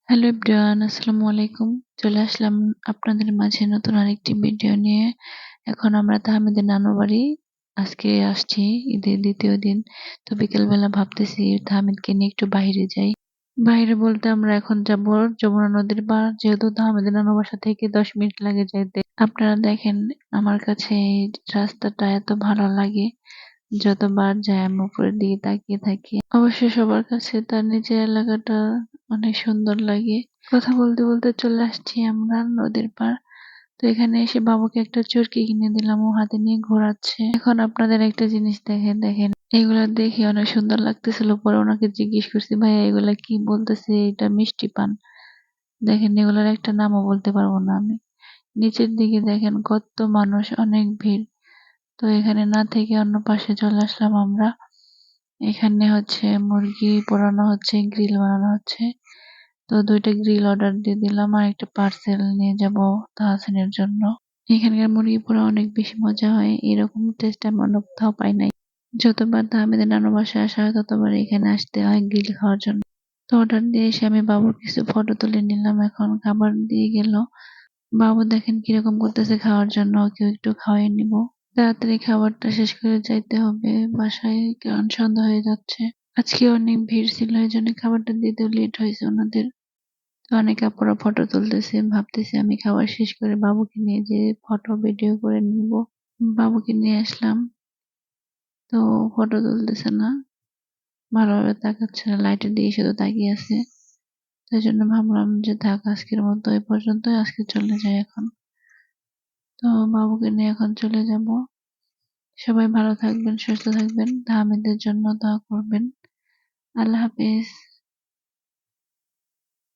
Hello everyone, আসসালামু আলাইকুম। চলে আসলাম আপনাদের মাঝে নতুন আরেকটি ভিডিও নিয়ে। এখন আমরা তাহমিদের নানু বাড়ি আজকে আসছি, ঈদের দ্বিতীয় দিন। তো বিকেলবেলা ভাবতেছি তাহমিদকে নিয়ে একটু বাইরে যাই। বাইরে বলতে আমরা এখন যাব যমুনা নদীর পার, যেহেতু তাহমিদের নানু বাসা থেকে 10 মিনিট লাগে যাইতে। আপনারা দেখেন, আমার কাছে এই রাস্তাটা এত ভালো লাগে, যতবার যাই আমি উপরের দিকে তাকিয়ে থাকি। অবশ্যই সবার কাছে তার নিজের এলাকাটা অনেক সুন্দর লাগে। কথা বলতে বলতে চলে আসছি আমরা নদীর পার। তো এখানে এসে বাবুকে একটা চরকি কিনে দিলাম, ও হাতে নিয়ে ঘোরাচ্ছে। এখন আপনাদের একটা জিনিস দেখেন দেখেন এগুলা দেখে অনেক সুন্দর লাগতেছিল। পরে ওনাকে জিজ্ঞেস করছি, ভাইয়া এগুলা কি বলতেছে? এটা মিষ্টি পান। দেখেন, এগুলার একটা নামও বলতে পারবো না আমি। নিচের দিকে দেখেন কত মানুষ, অনেক ভিড়। তো এখানে না থেকে অন্য পাশে চলে আসলাম আমরা। এখানে হচ্ছে মুরগি পোড়ানো হচ্ছে, গ্রিল বানানো হচ্ছে। তো 2টা গ্রিল অর্ডার দিয়ে দিলাম, আর একটা পার্সেল নিয়ে যাব তাহসিনের জন্য। এখানকার মুরগি পোড়া অনেক বেশি মজা হয়, এরকম টেস্ট আমি অন্য কোথাও পাই নাই। যতবার তাহমিদের নানু বাসায় আসা হয় ততবার এখানে আসতে হয় গ্রিল খাওয়ার জন্য। তো অর্ডার দিয়ে এসে আমি বাবুর কিছু ফটো তুলে নিলাম, এখন খাবার দিয়ে গেল। বাবু দেখেন কিরকম করতেছে খাওয়ার জন্য, ওকে একটু খাওয়াই নিব। তাড়াতাড়ি খাবারটা শেষ করে যাইতে হবে বাসায়, কারণ সন্ধ্যা হয়ে যাচ্ছে। আজকে অনেক ভিড় ছিল, এই জন্য খাবারটা দিতেও লেট হয়েছে ওনাদের। তো অনেক আপুরা ফটো তুলতেছে, ভাবতেছি আমি খাবার শেষ করে বাবুকে নিয়ে যে ফটো ভিডিও করে নিব। বাবুকে নিয়ে আসলাম, তো ফটো তুলতেছে না, ভালোভাবে তাকাচ্ছে না, লাইটের দিকে শুধু তাকিয়ে আছে। তাই জন্য ভাবলাম যে থাক, আজকের মতো এই পর্যন্ত, আজকে চলে যাই এখন। তো বাবুকে নিয়ে এখন চলে যাব। সবাই ভালো থাকবেন, সুস্থ থাকবেন, তাহমিদের জন্য দোয়া করবেন। আল্লাহ হাফেজ।